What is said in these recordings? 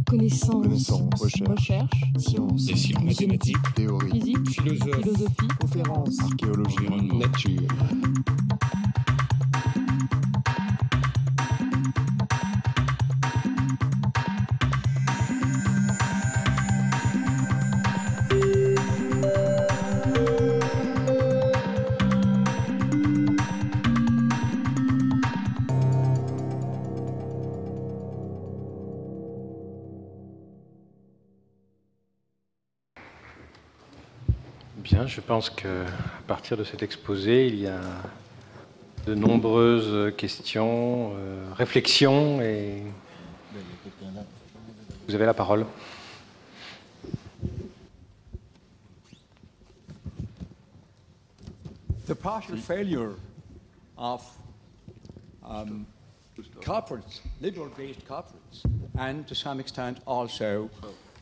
Connaissance, recherche, sciences, et sciences mathématiques, théorie, physique, philosophie, conférence, archéologie, environnement, nature. Bien, je pense qu'à partir de cet exposé, il y a de nombreuses questions, réflexions, et vous avez la parole. The partial failure of corporates, liberal-based corporates, and to some extent also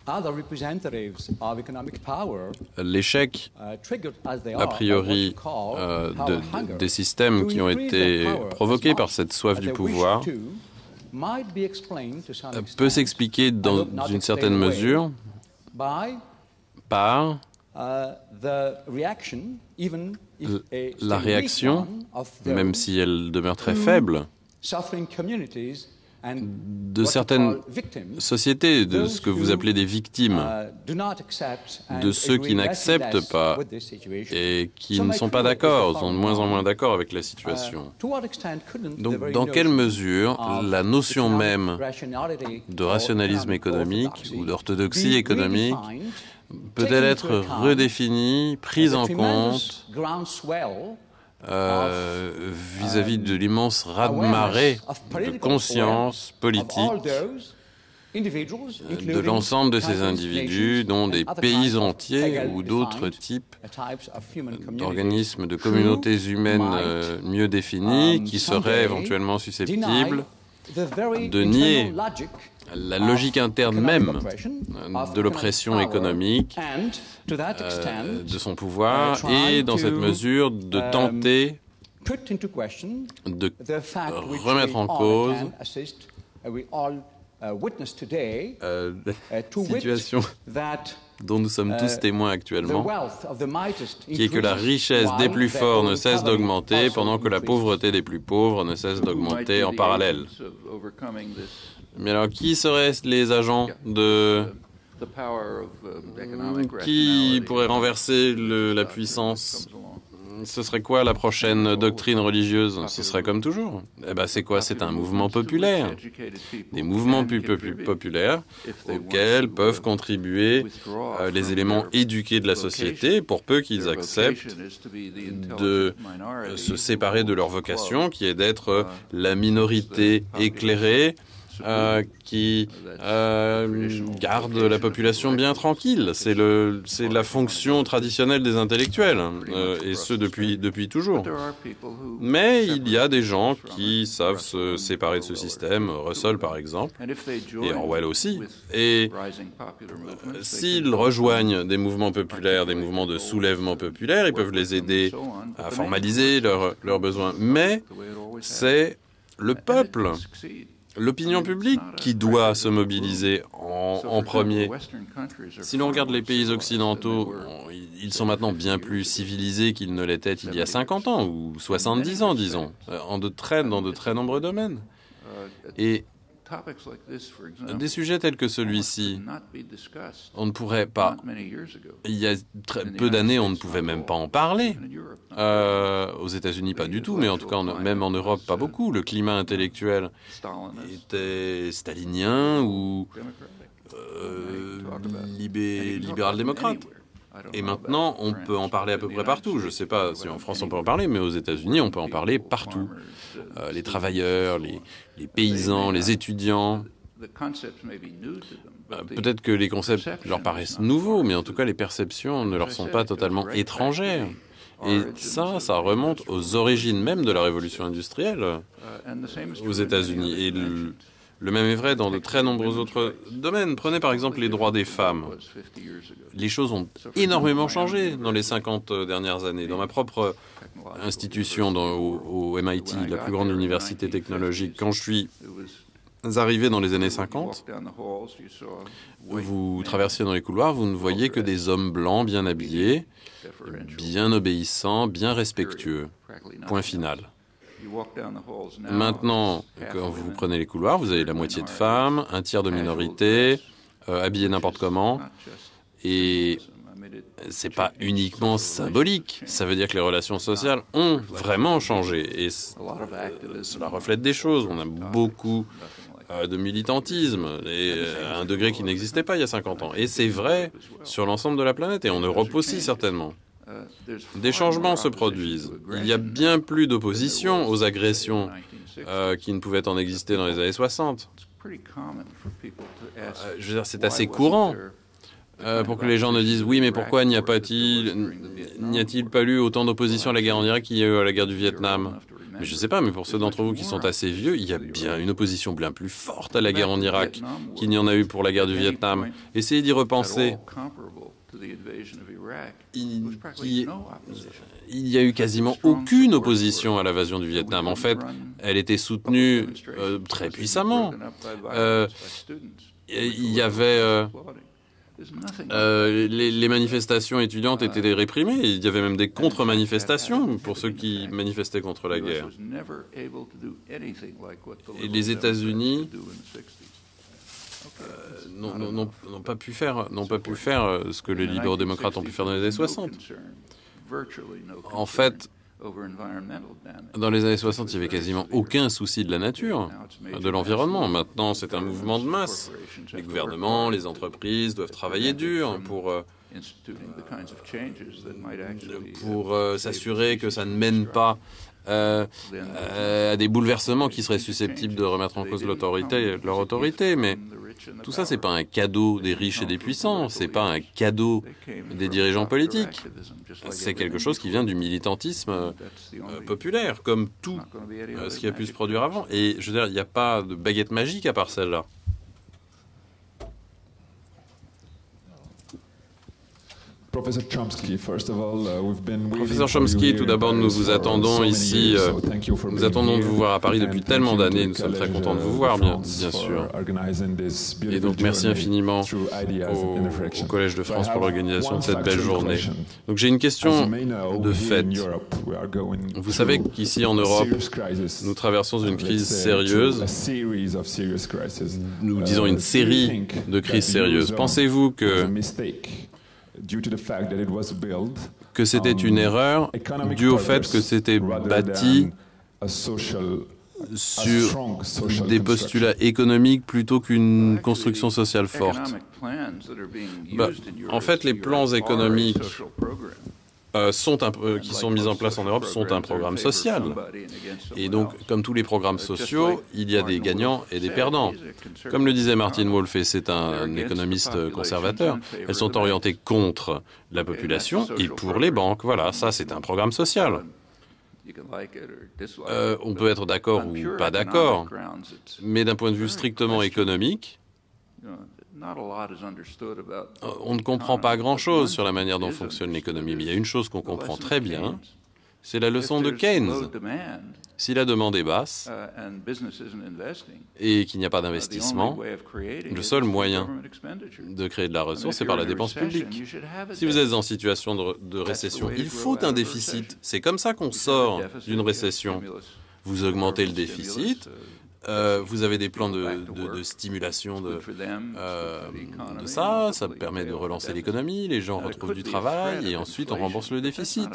other representatives of economic power, l'échec, triggered as they a are priori, by what we call power hunger, des systèmes qui ont été provoqués par cette soif du pouvoir might be explained to some peut extent, s'expliquer dans une certaine mesure by par the reaction, even if a la still réaction, weak one, of même those si elle demeure très faible, suffering communities and de what we certaines call victims, sociétés, de ce que vous appelez des victimes, do not accept and de ceux qui agree less and n'acceptent less pas with this situation. et qui So ne my sont pas query is the d'accord, sont de following. moins en moins d'accord avec la situation. To what extent couldn't the Donc, very dans quelle notion mesure of la notion economic même rationality de or rationalisme economic économique orthodoxy ou d'orthodoxie be économique redefined, peut-elle taking être into account redéfinie, prise the en tremendous compte groundswell vis-à-vis de l'immense raz-de-marée de conscience politique de l'ensemble de ces individus, dont des pays entiers ou d'autres types d'organismes, de communautés humaines mieux définies, qui seraient éventuellement susceptibles de nier la logique interne même de l'oppression économique, de son pouvoir, et dans cette mesure de tenter de remettre en cause la situation dont nous sommes tous témoins actuellement, qui est que la richesse des plus forts ne cesse d'augmenter pendant que la pauvreté des plus pauvres ne cesse d'augmenter en parallèle. Mais alors, qui seraient les agents qui pourraient renverser la puissance? Ce serait quoi la prochaine doctrine religieuse? Ce serait comme toujours. Eh ben, c'est quoi? C'est un mouvement populaire. Des mouvements populaires auxquels peuvent contribuer les éléments éduqués de la société, pour peu qu'ils acceptent de se séparer de leur vocation, qui est d'être la minorité éclairée, qui garde la population bien tranquille. C'est la fonction traditionnelle des intellectuels, et ce depuis toujours. Mais il y a des gens qui savent se séparer de ce système, Russell par exemple, et Orwell aussi. Et s'ils rejoignent des mouvements populaires, des mouvements de soulèvement populaire, ils peuvent les aider à formaliser leurs besoins. Mais c'est le peuple, l'opinion publique qui doit se mobiliser en premier. Si l'on regarde les pays occidentaux, ils sont maintenant bien plus civilisés qu'ils ne l'étaient il y a 50 ans ou 70 ans, disons, dans de très nombreux domaines. Et des sujets tels que celui-ci, on ne pourrait pas... Il y a très peu d'années, on ne pouvait même pas en parler. Aux États-Unis, pas du tout, mais en tout cas, même en Europe, pas beaucoup. Le climat intellectuel était stalinien ou libéral-démocrate. Et maintenant, on peut en parler à peu près partout. Je ne sais pas si en France on peut en parler, mais aux États-Unis, on peut en parler partout. Les travailleurs, les paysans, les étudiants. Peut-être que les concepts leur paraissent nouveaux, mais en tout cas, les perceptions ne leur sont pas totalement étrangères. Et ça remonte aux origines même de la révolution industrielle aux États-Unis. Et le même est vrai dans de très nombreux autres domaines. Prenez par exemple les droits des femmes. Les choses ont énormément changé dans les 50 dernières années. Dans ma propre institution, au MIT, la plus grande université technologique, quand je suis arrivez dans les années 50, vous traversiez dans les couloirs, vous ne voyez que des hommes blancs bien habillés, bien obéissants, bien respectueux. Point final. Maintenant, quand vous prenez les couloirs, vous avez la moitié de femmes, un tiers de minorités, habillées n'importe comment. Et c'est pas uniquement symbolique. Ça veut dire que les relations sociales ont vraiment changé. Et cela reflète des choses. On a beaucoup de militantisme, et à un degré qui n'existait pas il y a 50 ans. Et c'est vrai sur l'ensemble de la planète, et en Europe aussi certainement. Des changements se produisent. Il y a bien plus d'opposition aux agressions qui ne pouvaient en exister dans les années 60. Je veux dire, c'est assez courant pour que les gens ne disent « Oui, mais pourquoi n'y a-t-il pas eu autant d'opposition à la guerre en Irak qu'il y a eu à la guerre du Vietnam ?» Mais je ne sais pas, mais pour ceux d'entre vous qui sont assez vieux, il y a bien une opposition bien plus forte à la guerre en Irak qu'il n'y en a eu pour la guerre du Vietnam. Essayez d'y repenser. Il n'y a eu quasiment aucune opposition à l'invasion du Vietnam. En fait, elle était soutenue très puissamment. Il y avait... les manifestations étudiantes étaient réprimées. Il y avait même des contre-manifestations pour ceux qui manifestaient contre la guerre. Et les États-Unis n'ont pas pu faire ce que les libéraux-démocrates ont pu faire dans les années 60. En fait, dans les années 60, il n'y avait quasiment aucun souci de la nature, de l'environnement. Maintenant, c'est un mouvement de masse. Les gouvernements, les entreprises doivent travailler dur pour s'assurer que ça ne mène pas à des bouleversements qui seraient susceptibles de remettre en cause leur autorité. Mais tout ça, c'est pas un cadeau des riches et des puissants, c'est pas un cadeau des dirigeants politiques. C'est quelque chose qui vient du militantisme populaire, comme tout ce qui a pu se produire avant. Et je veux dire, il n'y a pas de baguette magique à part celle-là. Professeur Chomsky, tout d'abord, nous vous attendons ici. Nous attendons de vous voir à Paris depuis tellement d'années. Nous sommes très contents de vous voir, bien sûr. Et donc, merci infiniment au Collège de France pour l'organisation de cette belle journée. Donc, j'ai une question de fait. Vous savez qu'ici, en Europe, nous traversons une crise sérieuse. Nous disons une série de crises sérieuses. Pensez-vous que c'était une erreur due au fait que c'était bâti sur des postulats économiques plutôt qu'une construction sociale forte? En fait, les plans économiques qui sont mis en place en Europe sont un programme social. Et donc, comme tous les programmes sociaux, il y a des gagnants et des perdants. Comme le disait Martin Wolf, et c'est un économiste conservateur, elles sont orientées contre la population et pour les banques. Voilà, ça c'est un programme social. On peut être d'accord ou pas d'accord, mais d'un point de vue strictement économique, on ne comprend pas grand-chose sur la manière dont fonctionne l'économie, mais il y a une chose qu'on comprend très bien, c'est la leçon de Keynes. Si la demande est basse et qu'il n'y a pas d'investissement, le seul moyen de créer de la ressource, c'est par la dépense publique. Si vous êtes en situation de récession, il faut un déficit. C'est comme ça qu'on sort d'une récession. Vous augmentez le déficit. Vous avez des plans de stimulation de ça permet de relancer l'économie, les gens retrouvent du travail et ensuite on rembourse le déficit.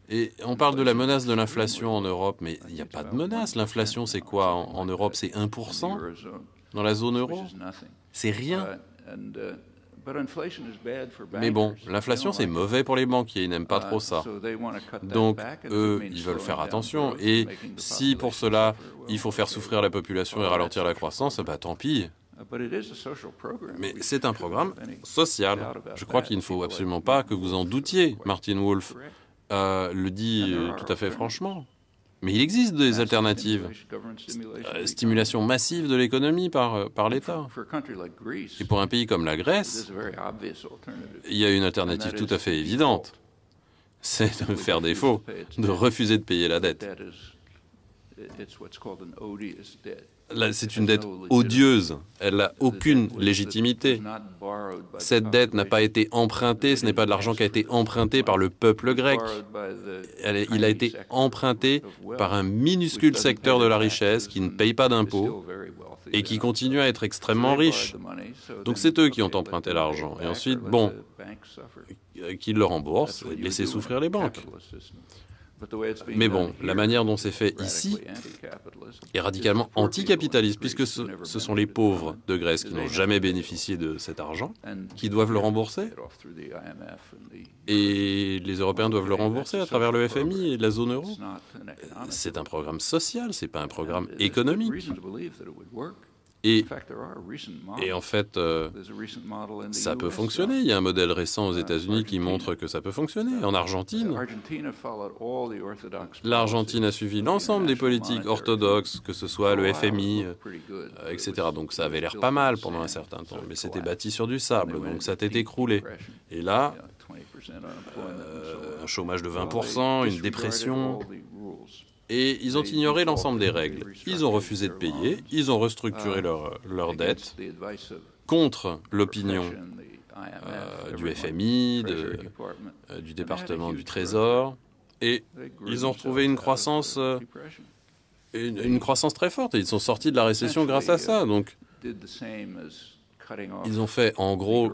Et on parle de la menace de l'inflation en Europe, mais il n'y a pas de menace. L'inflation, c'est quoi en Europe? C'est 1% dans la zone euro? C'est rien. Mais bon, l'inflation, c'est mauvais pour les banquiers, ils n'aiment pas trop ça. Donc, eux, ils veulent faire attention. Et si, pour cela, il faut faire souffrir la population et ralentir la croissance, bah tant pis. Mais c'est un programme social. Je crois qu'il ne faut absolument pas que vous en doutiez. Martin Wolf le dit tout à fait franchement. Mais il existe des alternatives. Stimulation massive de l'économie par l'État. Et pour un pays comme la Grèce, il y a une alternative tout à fait évidente. C'est de faire défaut, de refuser de payer la dette. Là, c'est une dette odieuse. Elle n'a aucune légitimité. Cette dette n'a pas été empruntée. Ce n'est pas de l'argent qui a été emprunté par le peuple grec. Il a été emprunté par un minuscule secteur de la richesse qui ne paye pas d'impôts et qui continue à être extrêmement riche. Donc c'est eux qui ont emprunté l'argent. Et ensuite, bon, qu'ils le remboursent et laissez souffrir les banques. Mais bon, la manière dont c'est fait ici est radicalement anticapitaliste, puisque ce sont les pauvres de Grèce qui n'ont jamais bénéficié de cet argent, qui doivent le rembourser. Et les Européens doivent le rembourser à travers le FMI et la zone euro. C'est un programme social, c'est pas un programme économique. Et en fait, ça peut fonctionner. Il y a un modèle récent aux États-Unis qui montre que ça peut fonctionner. En Argentine, l'Argentine a suivi l'ensemble des politiques orthodoxes, que ce soit le FMI, etc. Donc ça avait l'air pas mal pendant un certain temps, mais c'était bâti sur du sable, donc ça s'est écroulé. Et là, un chômage de 20%, une dépression... Et ils ont ignoré l'ensemble des règles. Ils ont refusé de payer, ils ont restructuré leurs dettes contre l'opinion du FMI, du département du Trésor, et ils ont retrouvé une croissance très forte. Et ils sont sortis de la récession grâce à ça. Donc, ils ont fait, en gros,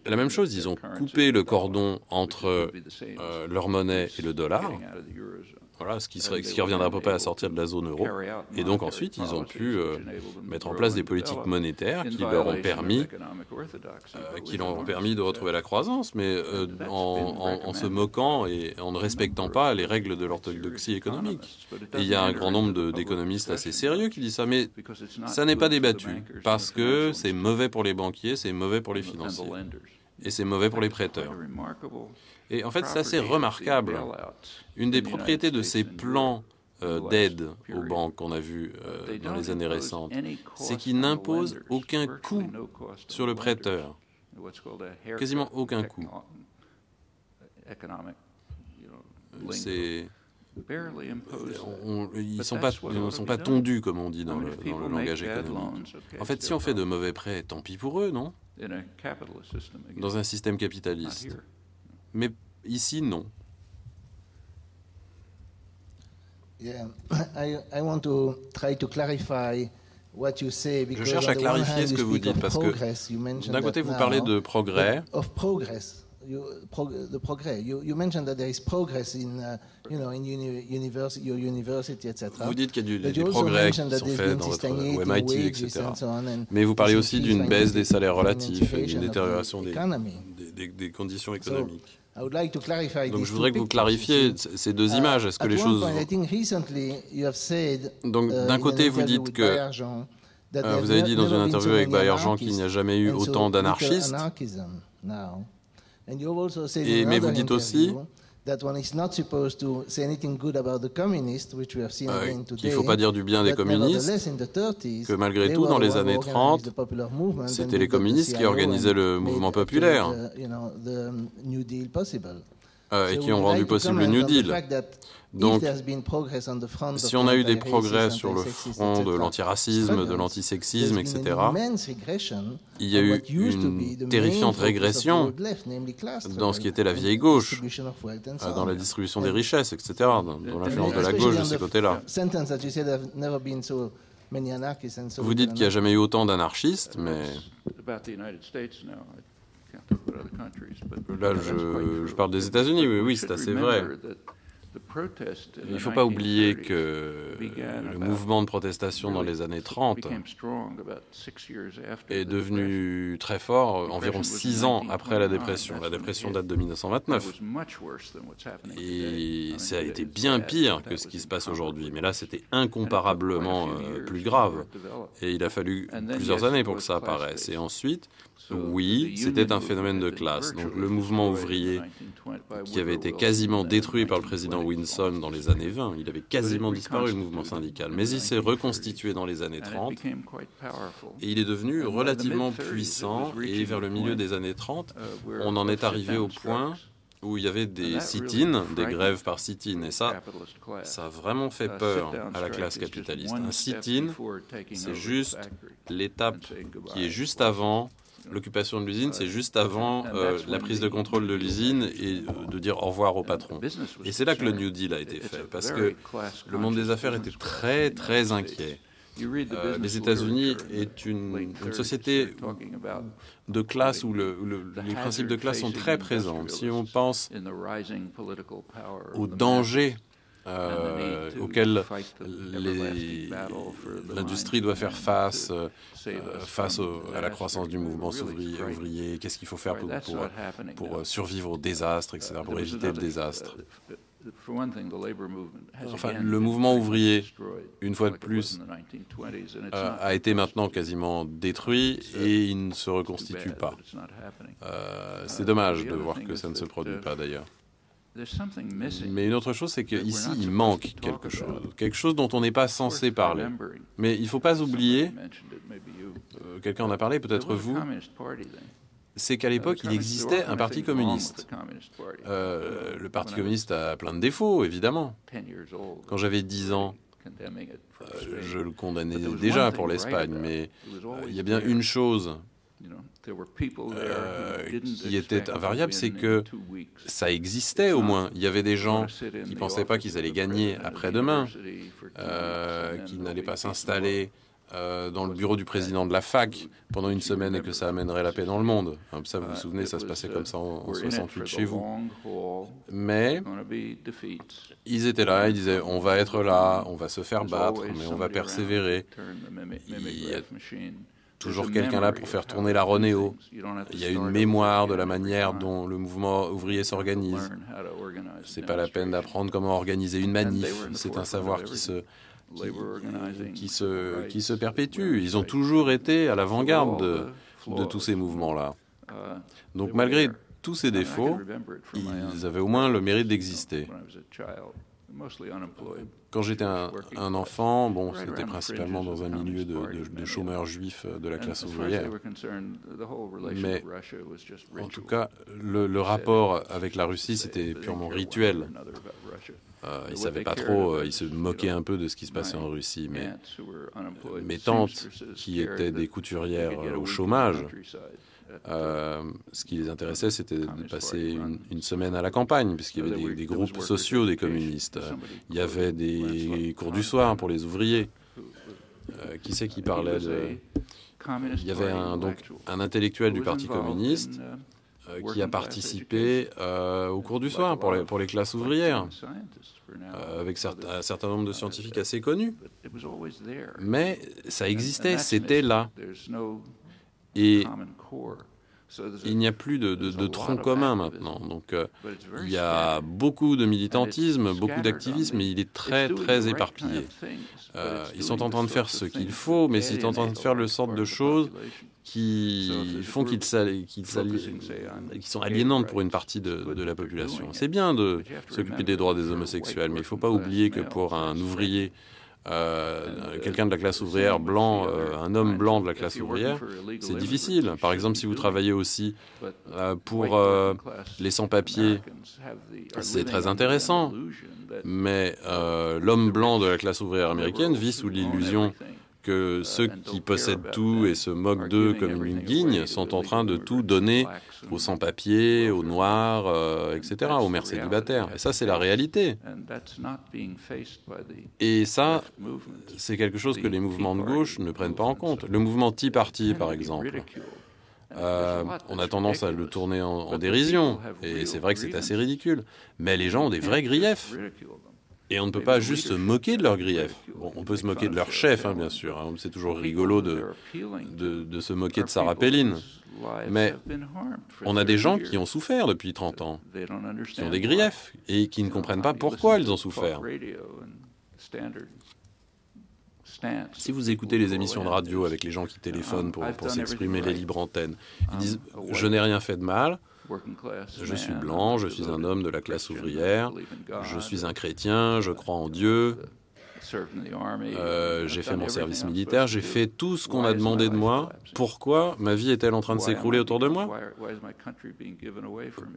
la même chose, ils ont coupé le cordon entre leur monnaie et le dollar, voilà, ce qui reviendra à peu près à sortir de la zone euro. Et donc ensuite, ils ont pu mettre en place des politiques monétaires qui leur ont permis de retrouver la croissance, mais en se moquant et en ne respectant pas les règles de l'orthodoxie économique. Et il y a un grand nombre d'économistes assez sérieux qui disent ça, mais ça n'est pas débattu, parce que c'est mauvais pour les banquiers, c'est mauvais pour les financiers, et c'est mauvais pour les prêteurs. Et en fait, c'est assez remarquable. Une des propriétés de ces plans d'aide aux banques qu'on a vus dans les années récentes, c'est qu'ils n'imposent aucun coût sur le prêteur. Quasiment aucun coût. Ils ne sont pas tondus, comme on dit dans le langage économique. En fait, si on fait de mauvais prêts, tant pis pour eux, non? Dans un système capitaliste. Mais ici, non. Yeah, I want to try to clarify what you say. Je cherche à clarifier ce que vous dites, parce que d'un côté, vous parlez de progrès. Of progress. The progress. You mentioned that there is progress in, in your university, etc. Vous dites qu'il y a des progrès qui sont faits dans votre MIT, etc. Mais vous parlez aussi d'une baisse des salaires relatifs, d'une détérioration des conditions économiques. Donc je voudrais que vous clarifiez ces deux images. Est-ce que les choses... Donc d'un côté, vous dites que... vous avez dit dans une interview avec Bayer-Jean qu'il n'y a jamais eu autant d'anarchistes. Mais vous dites aussi qu'il ne faut pas dire du bien des communistes, que malgré tout, dans les années 30, c'était les communistes qui organisaient le mouvement populaire et qui ont rendu possible le New Deal. Donc, si on a eu des progrès sur le front de l'antiracisme, de l'antisexisme, etc., il y a eu une terrifiante régression dans ce qui était la vieille gauche, dans la distribution des richesses, etc., dans l'influence de la gauche de ces côtés-là. Vous dites qu'il n'y a jamais eu autant d'anarchistes, mais... Là, je parle des États-Unis, oui, c'est assez vrai. Il ne faut pas oublier que le mouvement de protestation dans les années 30 est devenu très fort environ 6 ans après la dépression. La dépression date de 1929. Et ça a été bien pire que ce qui se passe aujourd'hui. Mais là, c'était incomparablement plus grave. Et il a fallu plusieurs années pour que ça apparaisse. Et ensuite, oui, c'était un phénomène de classe. Donc le mouvement ouvrier, qui avait été quasiment détruit par le président Wilson dans les années 20, il avait quasiment disparu, le mouvement syndical. Mais il s'est reconstitué dans les années 30 et il est devenu relativement puissant. Et vers le milieu des années 30, on en est arrivé au point où il y avait des sit-ins, des grèves par sit-in. Et ça a vraiment fait peur à la classe capitaliste. Un sit-in, c'est juste l'étape qui est juste avant l'occupation de l'usine, c'est juste avant la prise de contrôle de l'usine et de dire au revoir au patron. Et c'est là que le New Deal a été fait, parce que le monde des affaires était très, très inquiet. Les États-Unis est une société de classe où les principes de classe sont très présents. Si on pense aux dangers auxquels l'industrie doit faire face à la croissance du mouvement ouvrier, qu'est-ce qu'il faut faire pour survivre au désastre, etc., pour éviter le désastre. Enfin, le mouvement ouvrier, une fois de plus, a été maintenant quasiment détruit et il ne se reconstitue pas. C'est dommage de voir que ça ne se produit pas d'ailleurs. Mais une autre chose, c'est qu'ici, il manque quelque chose dont on n'est pas censé parler. Mais il ne faut pas oublier, quelqu'un en a parlé, peut-être vous, c'est qu'à l'époque, il existait un parti communiste. Le parti communiste a plein de défauts, évidemment. Quand j'avais 10 ans, je le condamnais déjà pour l'Espagne, mais il y a bien une chose qui était invariable, c'est que ça existait au moins. Il y avait des gens qui ne pensaient pas qu'ils allaient gagner après-demain, qui n'allaient pas s'installer dans le bureau du président de la fac pendant une semaine et que ça amènerait la paix dans le monde. Ça, vous vous souvenez, ça se passait comme ça en 68 chez vous. Mais ils étaient là, ils disaient, on va être là, on va se faire battre, mais on va persévérer. Il y a toujours quelqu'un là pour faire tourner la Ronéo. Il y a une mémoire de la manière dont le mouvement ouvrier s'organise. C'est pas la peine d'apprendre comment organiser une manif, c'est un savoir qui se perpétue. Ils ont toujours été à l'avant-garde de tous ces mouvements-là. Donc malgré tous ces défauts, ils avaient au moins le mérite d'exister. Quand j'étais un enfant, bon, c'était principalement dans un milieu de chômeurs juifs de la classe ouvrière. Mais en tout cas, le rapport avec la Russie, c'était purement rituel. Ils ne savaient pas trop, ils se moquaient un peu de ce qui se passait en Russie. Mais mes tantes, qui étaient des couturières au chômage, ce qui les intéressait, c'était de passer une semaine à la campagne, puisqu'il y avait des groupes sociaux des communistes. Il y avait des cours du soir pour les ouvriers. Qui c'est qui parlait de... Il y avait donc un intellectuel du Parti communiste qui a participé au cours du soir pour les classes ouvrières, avec un certain nombre de scientifiques assez connus. Mais ça existait, c'était là. Et il n'y a plus de tronc commun maintenant. Donc il y a beaucoup de militantisme, beaucoup d'activisme, mais il est très, très éparpillé. Ils sont en train de faire ce qu'il faut, mais ils sont en train de faire le sorte de choses qui font qu'ils sont aliénantes pour une partie de la population. C'est bien de s'occuper des droits des homosexuels, mais il ne faut pas oublier que pour un ouvrier, quelqu'un de la classe ouvrière blanc, un homme blanc de la classe ouvrière, c'est difficile. Par exemple, si vous travaillez aussi pour les sans-papiers, c'est très intéressant. Mais l'homme blanc de la classe ouvrière américaine vit sous l'illusion que ceux qui possèdent tout et se moquent d'eux comme une guigne sont en train de tout donner aux sans-papiers, aux noirs, etc., aux mères célibataires. Et ça, c'est la réalité. Et ça, c'est quelque chose que les mouvements de gauche ne prennent pas en compte. Le mouvement Tea Party, par exemple, on a tendance à le tourner en dérision, et c'est vrai que c'est assez ridicule. Mais les gens ont des vrais griefs. Et on ne peut pas juste se moquer de leurs griefs. Bon, on peut se moquer de leur chef, bien sûr. Hein. C'est toujours rigolo de se moquer de Sarah Palin. Mais on a des gens qui ont souffert depuis 30 ans, qui ont des griefs, et qui ne comprennent pas pourquoi ils ont souffert. Si vous écoutez les émissions de radio avec les gens qui téléphonent pour s'exprimer les libres antennes, ils disent « Je n'ai rien fait de mal ». Je suis blanc, je suis un homme de la classe ouvrière, je suis un chrétien, je crois en Dieu. J'ai fait mon service militaire, j'ai fait tout ce qu'on a demandé de moi. Pourquoi ma vie est-elle en train de s'écrouler autour de moi?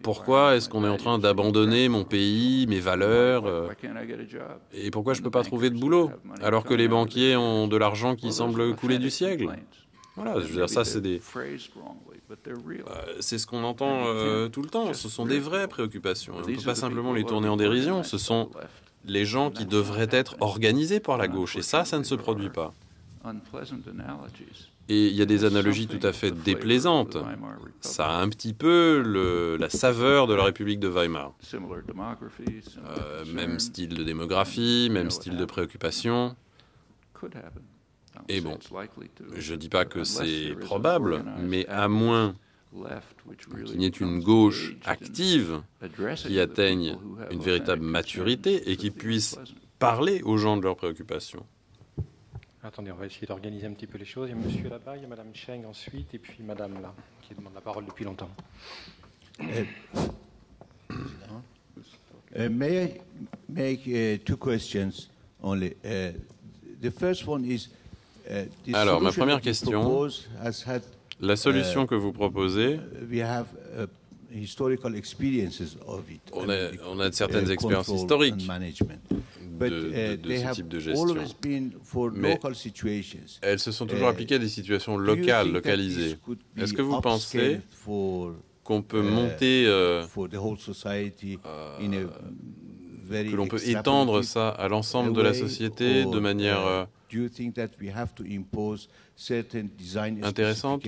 Pourquoi est-ce qu'on est en train d'abandonner mon pays, mes valeurs? Et pourquoi je ne peux pas trouver de boulot, alors que les banquiers ont de l'argent qui semble couler du siècle? Voilà, je veux dire, ça, c'est ce qu'on entend tout le temps. Ce sont des vraies préoccupations. On ne peut pas simplement les tourner en dérision. Ce sont les gens qui devraient être organisés par la gauche. Et ça ne se produit pas. Et il y a des analogies tout à fait déplaisantes. Ça a un petit peu la saveur de la République de Weimar. Même style de démographie, même style de préoccupation. Et bon, je ne dis pas que c'est probable, mais à moins qu'il n'y ait une gauche active qui atteigne une véritable maturité et qui puisse parler aux gens de leurs préoccupations. Attendez, on va essayer d'organiser un petit peu les choses. Il y a monsieur là-bas, il y a madame Cheng ensuite, et puis madame là, qui demande la parole depuis longtemps. May I make two questions only? The first one is, alors, ma première question, la solution que vous proposez, on a de certaines expériences historiques de ce type de gestion, mais elles se sont toujours appliquées à des situations locales, localisées. Est-ce que vous pensez qu'on peut monter, que l'on peut étendre ça à l'ensemble de la société de manière intéressante,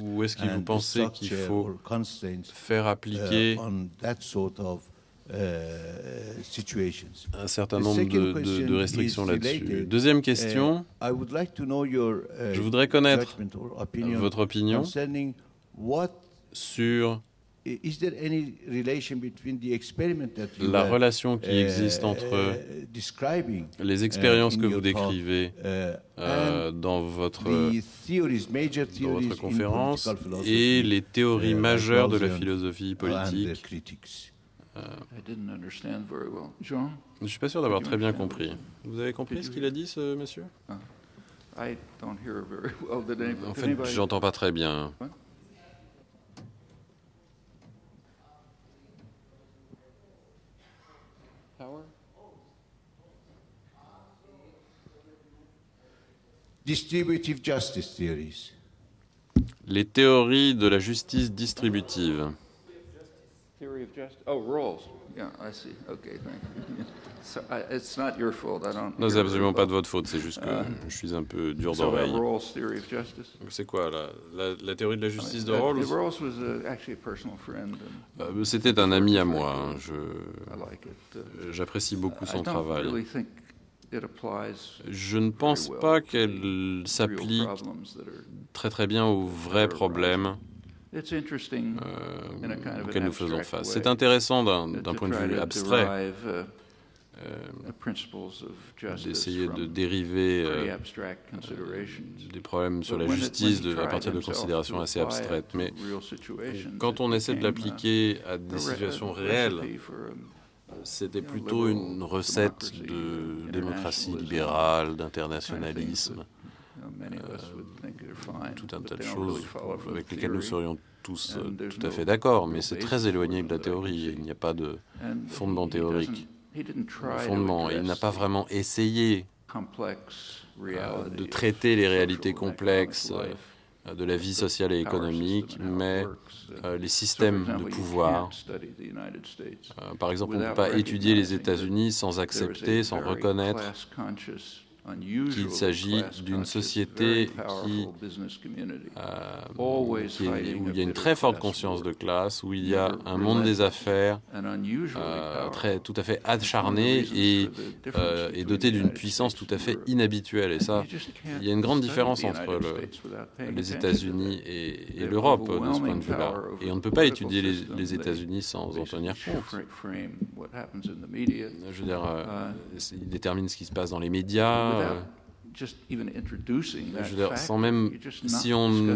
ou est-ce que vous pensez qu'il faut faire appliquer un certain nombre de restrictions là-dessus? Deuxième question, je voudrais connaître votre opinion sur la relation qui existe entre les expériences que vous décrivez dans votre conférence et les théories majeures de la philosophie politique. Je ne suis pas sûr d'avoir très bien compris. Vous avez compris ce qu'il a dit, ce monsieur? En fait, je n'entends pas très bien. Distributive justice theories. Les théories de la justice distributive. Theory of justice. Oh, Rawls. Yeah, I see. Okay, thank you. So, it's not your fault. I don't. Non, c'est absolument pas de votre faute. C'est juste que je suis un peu dur d'oreille. Rawls' theory of justice. C'est quoi la théorie de la justice de Rawls? Rawls was actually a personal friend. C'était un ami à moi. J'apprécie beaucoup son travail. Je ne pense pas qu'elle s'applique très très bien aux vrais problèmes auxquels nous faisons face. C'est intéressant d'un point de vue abstrait d'essayer de dériver des problèmes sur la justice à partir de considérations assez abstraites. Mais quand on essaie de l'appliquer à des situations réelles, c'était plutôt une recette de démocratie libérale, d'internationalisme, tout un tas de choses avec lesquelles nous serions tous tout à fait d'accord, mais c'est très éloigné de la théorie. Il n'y a pas de fondement théorique. Il n'a pas vraiment essayé de traiter les réalités complexes de la vie sociale et économique, mais les systèmes de pouvoir. Par exemple, on ne peut pas étudier les États-Unis sans accepter, sans reconnaître qu'il s'agit d'une société où il y a une très forte conscience de classe, où il y a un monde des affaires tout à fait acharné et doté d'une puissance tout à fait inhabituelle. Et ça, il y a une grande différence entre les États-Unis et l'Europe de ce point de vue-là. Et on ne peut pas étudier les États-Unis sans en tenir compte. Je veux dire, il détermine ce qui se passe dans les médias. Je veux dire, sans même, si on ne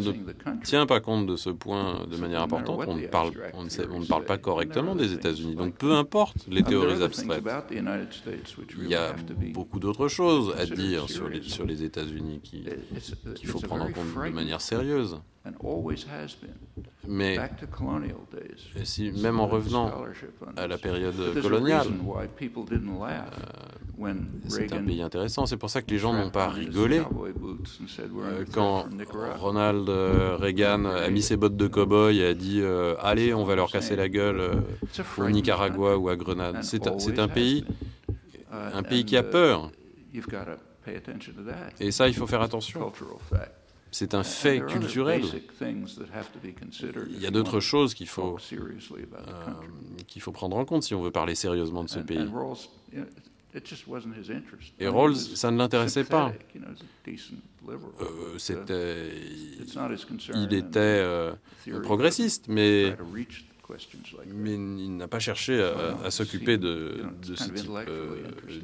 tient pas compte de ce point de manière importante, on ne parle pas correctement des États-Unis. Donc peu importe les théories abstraites. Il y a beaucoup d'autres choses à dire sur les États-Unis qu'il faut prendre en compte de manière sérieuse. Mais même en revenant à la période coloniale, c'est un pays intéressant. C'est pour ça que les gens n'ont pas rigolé quand Ronald Reagan a mis ses bottes de cow-boy et a dit « Allez, on va leur casser la gueule au Nicaragua ou à Grenade ». C'est un pays qui a peur. Et ça, il faut faire attention. C'est un fait culturel. Il y a d'autres choses qu'il faut prendre en compte si on veut parler sérieusement de ce pays. Et Rawls, ça ne l'intéressait pas. Il était progressiste, mais il n'a pas cherché à s'occuper de ce type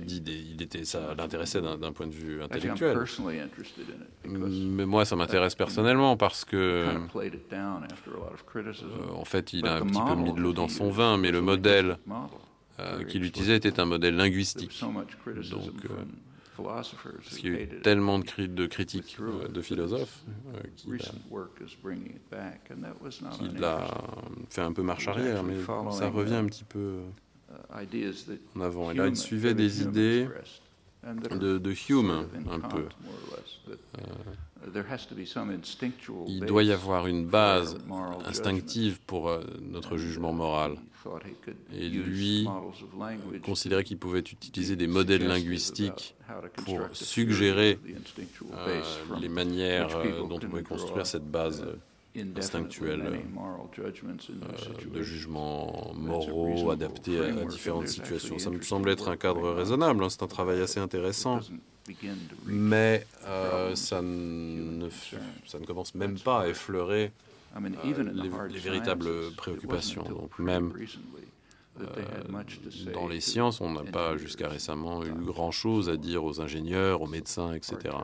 d'idées. Ça l'intéressait d'un point de vue intellectuel. Mais moi, ça m'intéresse personnellement parce que, en fait, il a un petit peu mis de l'eau dans son vin, mais le modèle qu'il utilisait était un modèle linguistique. Donc, parce qu'il y a eu tellement de critiques de philosophes qu'il a fait un peu marche arrière, mais ça revient un petit peu en avant. Et là, il suivait des idées de Hume, un peu. Il doit y avoir une base instinctive pour notre jugement moral. Et lui considérait qu'il pouvait utiliser des modèles linguistiques pour suggérer les manières dont on pouvait construire cette base instinctuelle de jugements moraux adaptés à différentes situations. Ça me semble être un cadre raisonnable, c'est un travail assez intéressant, mais ça ne commence même pas à effleurer les véritables préoccupations. Donc même dans les sciences, on n'a pas jusqu'à récemment eu grand-chose à dire aux ingénieurs, aux médecins, etc.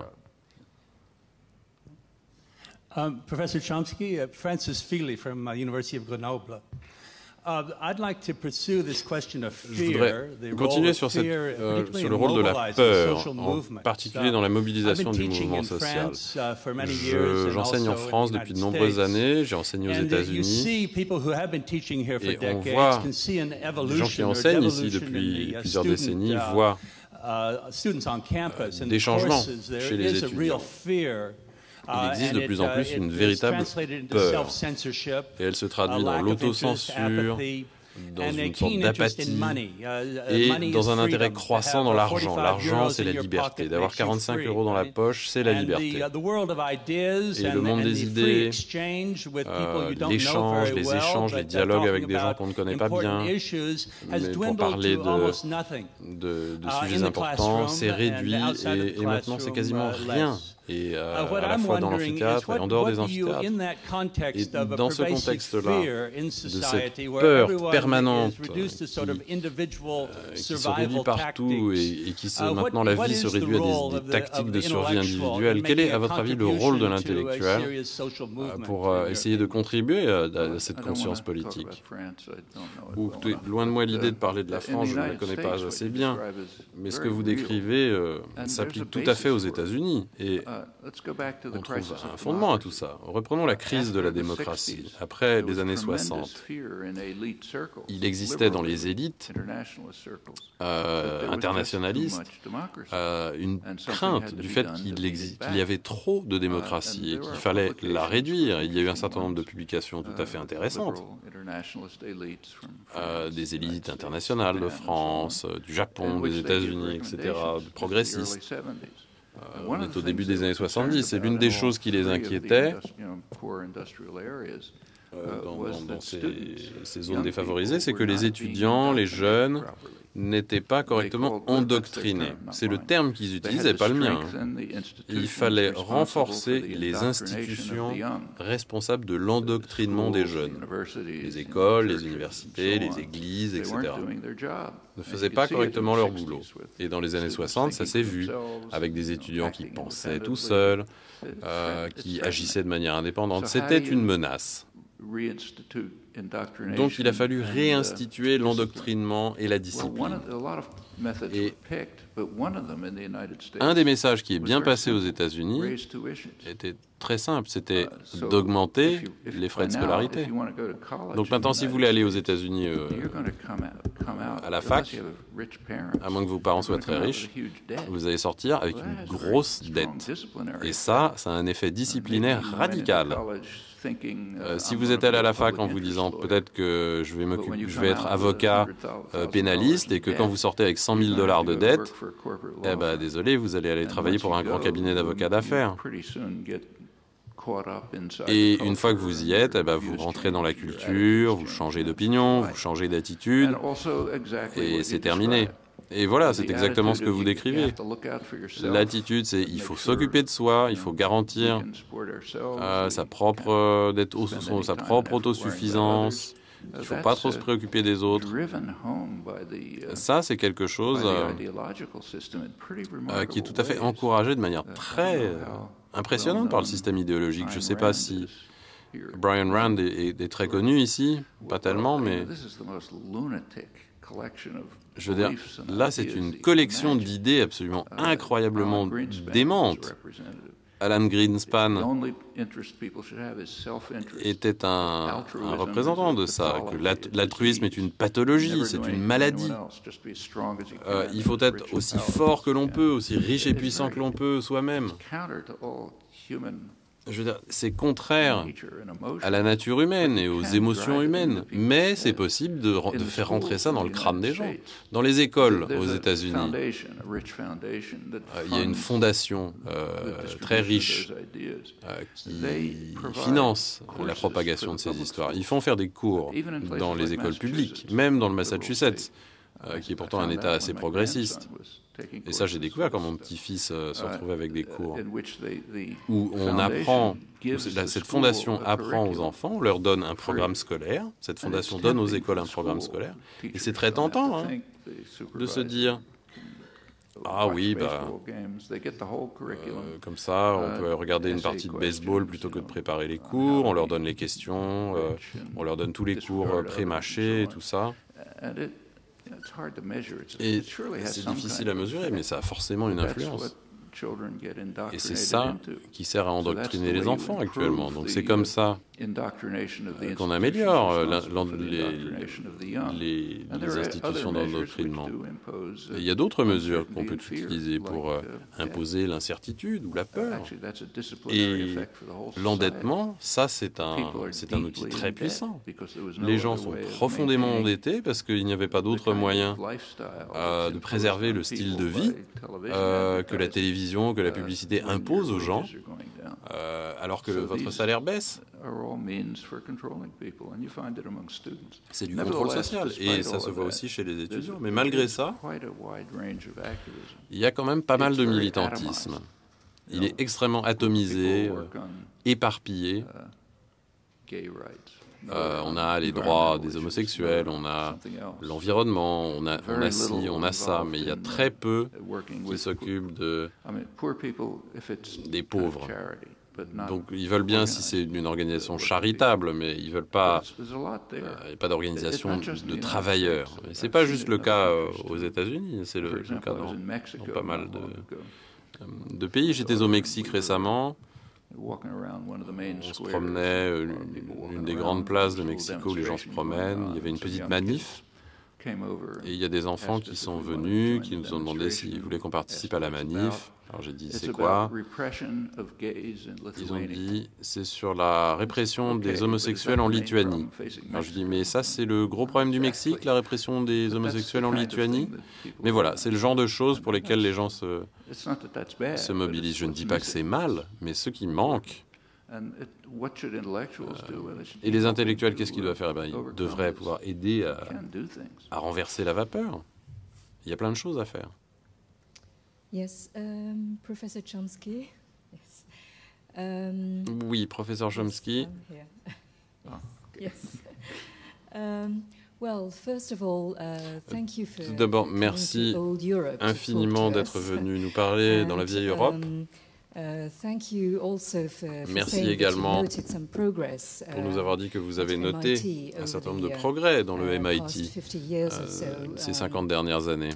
Professor Chomsky, Francis Feely from University of Grenoble. Je voudrais continuer sur le rôle de la peur, en particulier dans la mobilisation du mouvement social. J'enseigne en France depuis de nombreuses années, j'ai enseigné aux États-Unis, et on voit, les gens qui enseignent ici depuis plusieurs décennies voient des changements chez les étudiants. Il existe de plus en plus une véritable peur, et elle se traduit dans l'autocensure, dans une sorte d'apathie et dans un intérêt croissant dans l'argent. L'argent, c'est la liberté. D'avoir 45 € dans la poche, c'est la liberté. Et le monde des idées, l'échange, les échanges, les dialogues avec des gens qu'on ne connaît pas bien, mais pour parler de sujets importants, c'est réduit et maintenant c'est quasiment rien. Et à la fois dans l'amphithéâtre et en dehors des amphithéâtres. Et dans ce contexte-là, de cette peur permanente qui se réduit partout et qui maintenant la vie se réduit à des tactiques de survie individuelle, quel est, à votre avis, le rôle de l'intellectuel pour essayer de contribuer à cette conscience politique? Ou, loin de moi l'idée de parler de la France, je ne la connais pas assez bien, mais ce que vous décrivez s'applique tout à fait aux États-Unis. Et on trouve un fondement à tout ça. Reprenons la crise de la démocratie. Après les années 60, il existait dans les élites internationalistes une crainte du fait qu'il y avait trop de démocratie et qu'il fallait la réduire. Il y a eu un certain nombre de publications tout à fait intéressantes. Des élites internationales de France, du Japon, des États-Unis, etc., de progressistes. On est au début des années 70, et l'une des choses qui les inquiétait dans ces zones défavorisées, c'est que les étudiants, les jeunes, n'étaient pas correctement endoctrinés. C'est le terme qu'ils utilisent et pas le mien. Il fallait renforcer les institutions responsables de l'endoctrinement des jeunes. Les écoles, les universités, les églises, etc. ne faisaient pas correctement leur boulot. Et dans les années 60, ça s'est vu, avec des étudiants qui pensaient tout seuls, qui agissaient de manière indépendante. C'était une menace. Donc il a fallu réinstituer l'endoctrinement et la discipline. Et un des messages qui est bien passé aux États-Unis était très simple, c'était d'augmenter les frais de scolarité. Donc maintenant, si vous voulez aller aux États-Unis à la fac, à moins que vos parents soient très riches, vous allez sortir avec une grosse dette. Et ça a un effet disciplinaire radical. Si vous êtes allé à la fac en vous disant peut-être que je vais être avocat pénaliste et que quand vous sortez avec $100 000 de dette, eh ben, désolé, vous allez aller travailler pour un grand cabinet d'avocats d'affaires. Et une fois que vous y êtes, eh ben, vous rentrez dans la culture, vous changez d'opinion, vous changez d'attitude, et c'est terminé. Et voilà, c'est exactement ce que vous décrivez. L'attitude, c'est il faut s'occuper de soi, il faut garantir sa propre autosuffisance. Il ne faut pas trop se préoccuper des autres. Ça, c'est quelque chose qui est tout à fait encouragé de manière très impressionnante par le système idéologique. Je ne sais pas si Brian Rand est très connu ici, pas tellement, mais je veux dire, là, c'est une collection d'idées absolument incroyablement démentes. Alan Greenspan était un représentant de ça, que l'altruisme est une pathologie, c'est une maladie. Il faut être aussi fort que l'on peut, aussi riche et puissant que l'on peut soi-même. Je veux dire, c'est contraire à la nature humaine et aux émotions humaines, mais c'est possible de faire rentrer ça dans le crâne des gens. Dans les écoles aux États-Unis, il y a une fondation très riche qui finance la propagation de ces histoires. Ils font faire des cours dans les écoles publiques, même dans le Massachusetts, qui est pourtant un État assez progressiste. Et ça, j'ai découvert quand mon petit-fils se retrouvait avec des cours où on apprend, cette fondation apprend aux enfants, on leur donne un programme scolaire, cette fondation donne aux écoles un programme scolaire, et c'est très tentant de se dire ah oui, comme ça, on peut regarder une partie de baseball plutôt que de préparer les cours, on leur donne les questions, on leur donne tous les cours pré-mâchés et tout ça. Et c'est difficile à mesurer, mais ça a forcément une influence. Et c'est ça qui sert à endoctriner les enfants actuellement. Donc c'est comme ça qu'on améliore les institutions d'endoctrinement. Il y a d'autres mesures qu'on peut utiliser pour imposer l'incertitude ou la peur. Et l'endettement, ça c'est un outil très puissant. Les gens sont profondément endettés parce qu'il n'y avait pas d'autre moyen de préserver le style de vie que la télévision, que la publicité impose aux gens, alors que votre salaire baisse. C'est du contrôle social, et ça se voit aussi chez les étudiants. Mais malgré ça, il y a quand même pas mal de militantisme. Il est extrêmement atomisé, éparpillé. On a les droits des homosexuels, on a l'environnement, on a ci, on a ça, mais il y a très peu qui s'occupent des pauvres. Donc ils veulent bien si c'est une organisation charitable, mais ils veulent pas. Il n'y a pas d'organisation de travailleurs. Et c'est pas juste le cas aux États-Unis, c'est le cas dans pas mal de pays. J'étais au Mexique récemment. On se promenait, une des grandes places de Mexico où les gens se promènent. Il y avait une petite manif. Et il y a des enfants qui sont venus, qui nous ont demandé s'ils voulaient qu'on participe à la manif. Alors j'ai dit, c'est quoi? Ils ont dit, c'est sur la répression des homosexuels en Lituanie. Alors je dis, mais ça c'est le gros problème du Mexique, la répression des homosexuels en Lituanie? Mais voilà, c'est le genre de choses pour lesquelles les gens se mobilisent. Je ne dis pas que c'est mal, mais ce qui manque... Et les intellectuels, qu'est-ce qu'ils doivent faire? Ils devraient pouvoir aider à renverser la vapeur. Il y a plein de choses à faire. Yes, Professor Chomsky. Yes. Oui, professeur Chomsky. Yes. Well, first of all, thank you for Tout d'abord, merci infiniment d'être venu nous parler dans la vieille Europe. Merci également pour nous avoir dit que vous avez noté un certain nombre de progrès dans le MIT ces 50 dernières années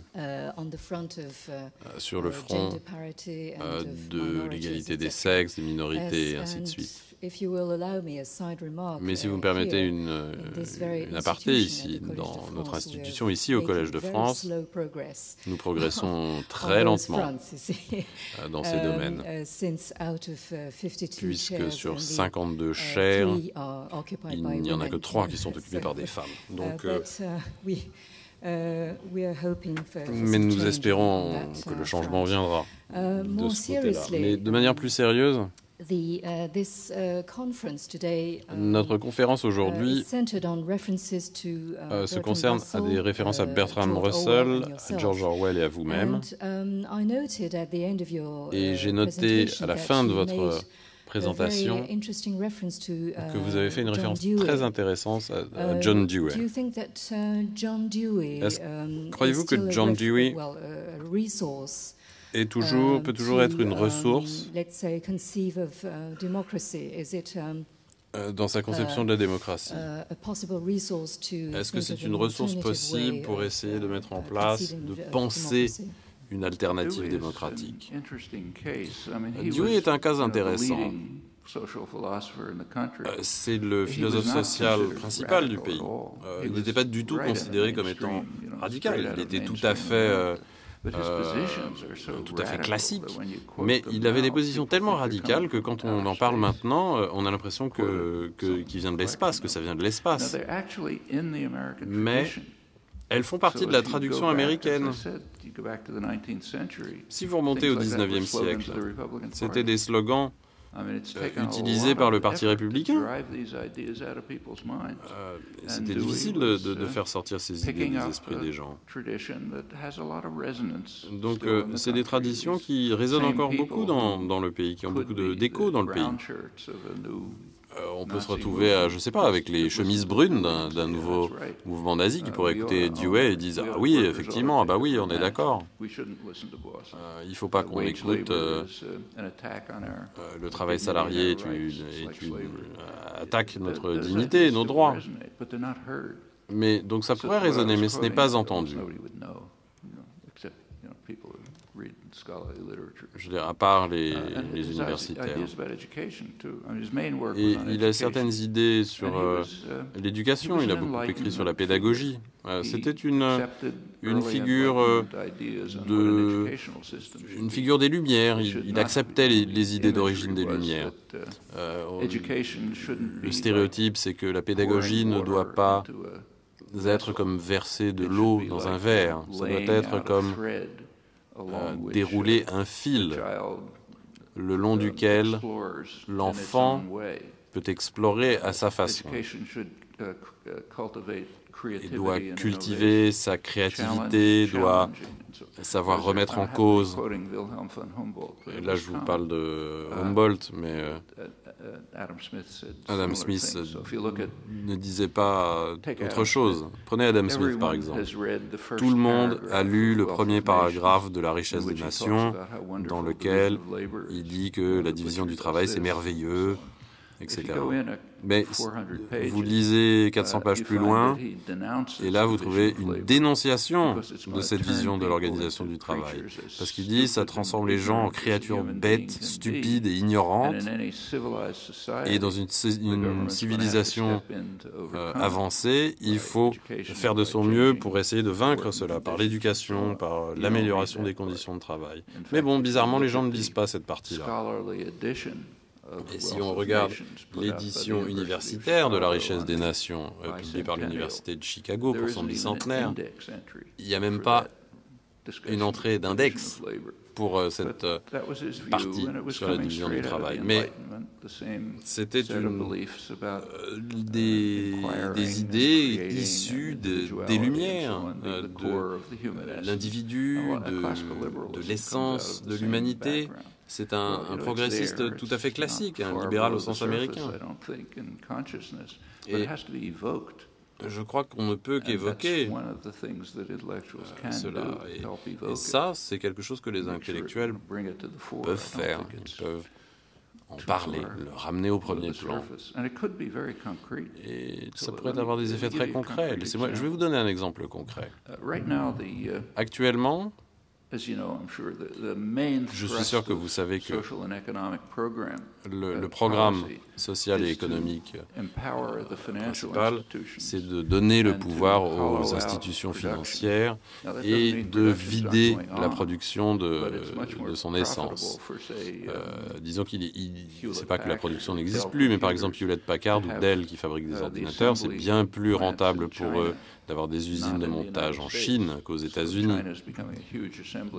sur le front de l'égalité des sexes, des minorités et ainsi de suite. Mais si vous me permettez une aparté ici, dans notre institution, ici au Collège de France, nous progressons très lentement dans ces domaines, puisque sur 52 chaires, il n'y en a que 3 qui sont occupées par des femmes. Donc, mais nous espérons que le changement viendra de ce côté-là. Mais de manière plus sérieuse, notre conférence aujourd'hui se concerne à des références à Bertrand Russell, à George Orwell et à vous-même. Et j'ai noté à la fin de votre présentation que vous avez fait une référence très intéressante à John Dewey. Croyez-vous que John Dewey peut toujours être une ressource dans sa conception de la démocratie? Est-ce que c'est une ressource possible pour essayer de mettre en place, de penser une alternative démocratique? Dewey est un cas intéressant. C'est le philosophe social principal du pays. Il n'était pas du tout considéré comme étant radical. Il était tout à fait classique, mais il avait des positions tellement radicales que quand on en parle maintenant, on a l'impression qu'il vient de l'espace, que ça vient de l'espace. Mais elles font partie de la traduction américaine. Si vous remontez au 19e siècle, c'était des slogans utilisés par le Parti républicain. C'était difficile de faire sortir ces idées des esprits des gens. Donc, c'est des traditions qui résonnent encore beaucoup dans le pays, qui ont beaucoup d'écho dans le pays. On peut se retrouver, je ne sais pas, avec les chemises brunes d'un nouveau mouvement nazi qui pourrait écouter Dewey et dire « Ah oui, effectivement, ah bah oui, on est d'accord. Il ne faut pas qu'on écoute le travail salarié est une attaque notre dignité, nos droits. » Mais donc ça pourrait résonner, mais ce n'est pas entendu. Je veux dire, à part les universitaires. Et il a certaines idées sur l'éducation, il a beaucoup écrit sur la pédagogie. C'était une figure des Lumières, il acceptait les idées d'origine des Lumières. Le stéréotype, c'est que la pédagogie ne doit pas être comme verser de l'eau dans un verre, ça doit être comme dérouler un fil le long duquel l'enfant peut explorer à sa façon. Il doit cultiver sa créativité, doit savoir remettre en cause. Et là, je vous parle de Humboldt, mais Adam Smith ne disait pas autre chose. Prenez Adam Smith, par exemple. Tout le monde a lu le premier paragraphe de La richesse des nations, dans lequel il dit que la division du travail, c'est merveilleux, etc. Mais vous lisez 400 pages plus loin, et là vous trouvez une dénonciation de cette vision de l'organisation du travail. Parce qu'il dit ça transforme les gens en créatures bêtes, stupides et ignorantes. Et dans une civilisation avancée, il faut faire de son mieux pour essayer de vaincre cela, par l'éducation, par l'amélioration des conditions de travail. Mais bon, bizarrement, les gens ne lisent pas cette partie-là. Et si on regarde l'édition universitaire de La richesse des nations, publiée par l'Université de Chicago pour son bicentenaire, il n'y a même pas une entrée d'index pour cette partie sur la division du travail. Mais C'était des idées issues des Lumières, de l'individu, de l'essence de l'humanité. C'est un progressiste tout à fait classique, un libéral au sens américain. Et je crois qu'on ne peut qu'évoquer cela. Et ça, c'est quelque chose que les intellectuels peuvent faire. Ils peuvent en parler, le ramener au premier plan. Et ça pourrait avoir des effets très concrets. Laissez-moi, je vais vous donner un exemple concret. Actuellement, je suis sûr que vous savez que le programme social et économique principal, c'est de donner le pouvoir aux institutions financières et de vider la production de son essence. Disons c'est pas que la production n'existe plus, mais par exemple Hewlett-Packard ou Dell qui fabriquent des ordinateurs, c'est bien plus rentable pour eux d'avoir des usines de montage en Chine qu'aux États-Unis.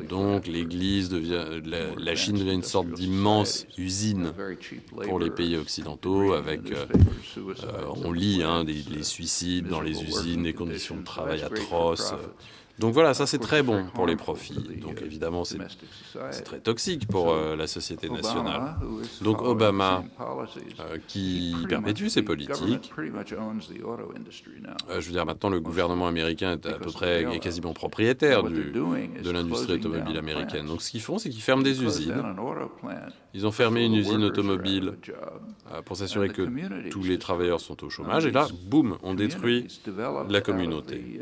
Donc la Chine devient une sorte d'immense usine pour les pays occidentaux avec, on lit les suicides dans les usines, des conditions de travail atroces. Donc voilà, ça c'est très bon pour les profits. Donc évidemment, c'est très toxique pour la société nationale. Donc Obama, qui perpétue ces politiques, je veux dire maintenant le gouvernement américain est quasiment propriétaire de l'industrie automobile américaine. Donc ce qu'ils font, c'est qu'ils ferment des usines. Ils ont fermé une usine automobile pour s'assurer que tous les travailleurs sont au chômage. Et là, boum, on détruit la communauté.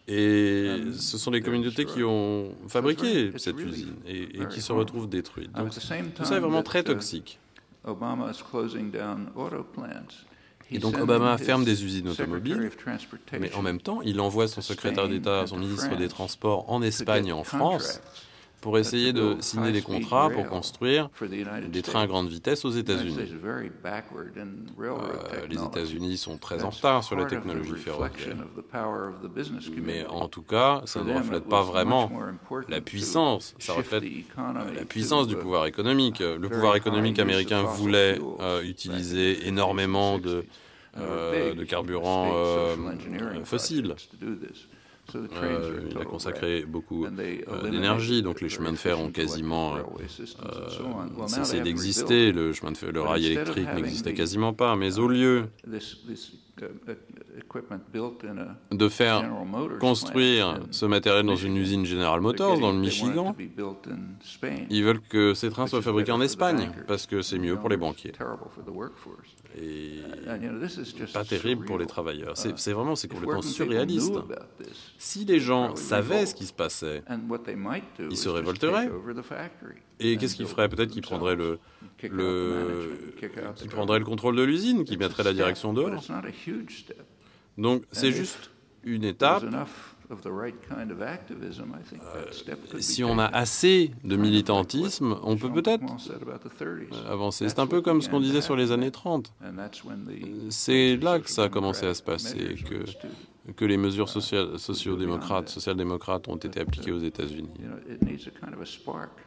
Et ce sont les communautés qui ont fabriqué cette usine et qui se retrouvent détruites. Donc tout ça est vraiment très toxique. Et donc Obama ferme des usines automobiles, mais en même temps, il envoie son secrétaire d'État, son ministre des Transports en Espagne et en France pour essayer de signer des contrats pour construire des trains à grande vitesse aux États-Unis. Les États-Unis sont très en retard sur la technologie ferroviaire. Mais en tout cas, ça ne reflète pas vraiment la puissance. Ça reflète la puissance du pouvoir économique. Le pouvoir économique américain voulait utiliser énormément de carburants fossiles. Il a consacré beaucoup d'énergie, donc les chemins de fer ont quasiment cessé d'exister, le rail électrique n'existait quasiment pas, mais au lieu de faire construire ce matériel dans une usine General Motors dans le Michigan, ils veulent que ces trains soient fabriqués en Espagne, parce que c'est mieux pour les banquiers. Et pas terrible pour les travailleurs. C'est complètement surréaliste. Si les gens savaient ce qui se passait, ils se révolteraient. Et qu'est-ce qu'ils feraient? Peut-être qu'ils prendraient le contrôle de l'usine, qu'ils mettraient la direction dehors. Donc c'est juste une étape. Si on a assez de militantisme, on peut peut-être avancer. C'est un peu comme ce qu'on disait sur les années 30. C'est là que ça a commencé à se passer, que les mesures social-démocrates ont été appliquées aux États-Unis.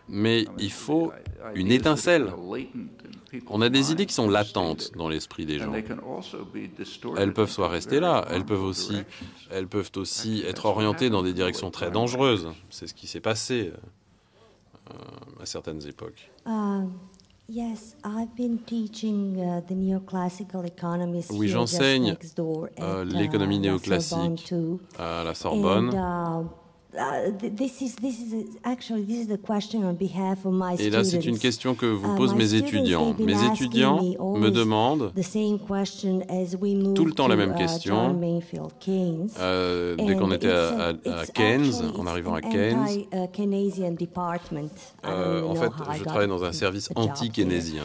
Mais il faut une étincelle. On a des idées qui sont latentes dans l'esprit des gens. Elles peuvent soit rester là, elles peuvent aussi être orientées dans des directions très dangereuses. C'est ce qui s'est passé à certaines époques. Oui, j'enseigne l'économie néoclassique à la Sorbonne. Et là, c'est une question que vous posent mes étudiants. Mes étudiants me demandent tout le temps la même question. Dès qu'on était à Keynes, en arrivant à Keynes, en fait, je travaille dans un service anti-keynésien.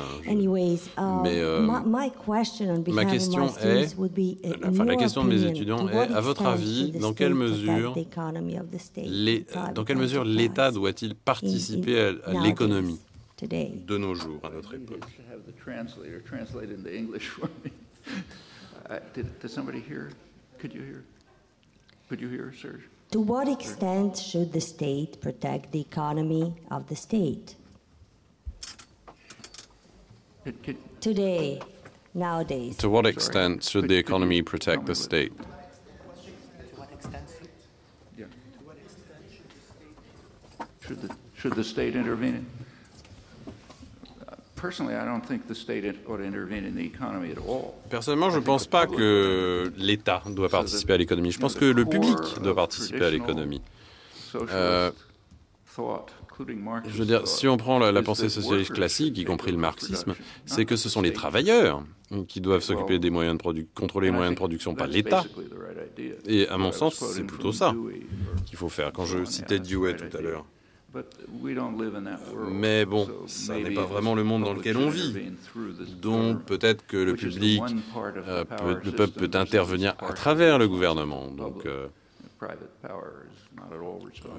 Mais ma question est, la question de mes étudiants est, à votre avis, dans quelle mesure l'État doit-il participer à l'économie de nos jours, à notre époque? To what extent should the state protect the economy of the state? today, nowadays? To what extent should the economy protect the state? Should the state intervene? Personally, I don't think the state ought to intervene in the economy at all. Personnellement, je ne pense pas que l'État doit participer à l'économie. Je pense que le public doit participer à l'économie. Je veux dire, si on prend la pensée socialiste classique, y compris le marxisme, c'est que ce sont les travailleurs qui doivent s'occuper des moyens de contrôler les moyens de production, pas l'État. Et à mon sens, c'est plutôt ça qu'il faut faire. Quand je citais Dewey tout à l'heure. Mais bon, ça n'est pas vraiment le monde dans lequel on vit. Donc peut-être que le public, le peuple peut intervenir à travers le gouvernement. Donc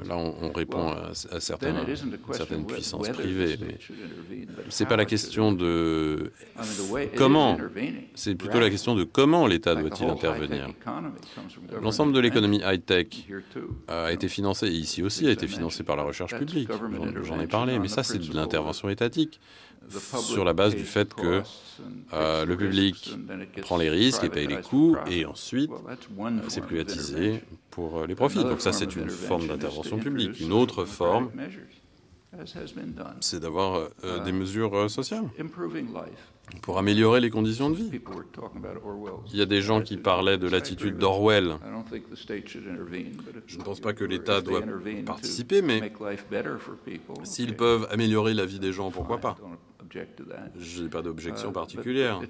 là, on répond à certaines puissances privées. Mais c'est pas la question de comment, c'est plutôt la question de comment l'État doit-il intervenir. L'ensemble de l'économie high-tech a été financé, et ici aussi a été financé par la recherche publique. J'en ai parlé, mais ça c'est de l'intervention étatique sur la base du fait que le public prend les risques et paye les coûts, et ensuite c'est privatisé pour les profits. Donc ça, c'est une forme d'intervention publique. Une autre forme, c'est d'avoir des mesures sociales pour améliorer les conditions de vie. Il y a des gens qui parlaient de l'attitude d'Orwell. Je ne pense pas que l'État doit participer, mais s'ils peuvent améliorer la vie des gens, pourquoi pas ? Je n'ai pas d'objection particulière.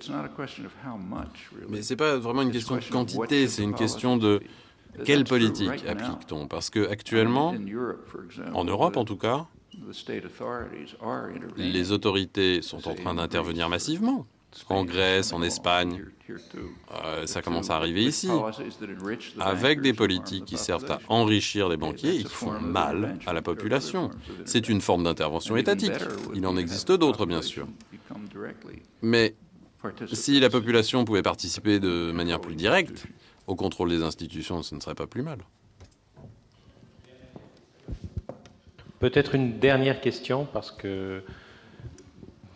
Mais ce n'est pas vraiment une question de quantité, c'est une question de quelle politique applique-t-on ? Parce qu'actuellement, en Europe en tout cas, les autorités sont en train d'intervenir massivement. En Grèce, en Espagne, ça commence à arriver ici, avec des politiques qui servent à enrichir les banquiers et qui font mal à la population. C'est une forme d'intervention étatique. Il en existe d'autres, bien sûr. Mais si la population pouvait participer de manière plus directe au contrôle des institutions, ce ne serait pas plus mal. Peut-être une dernière question, parce que le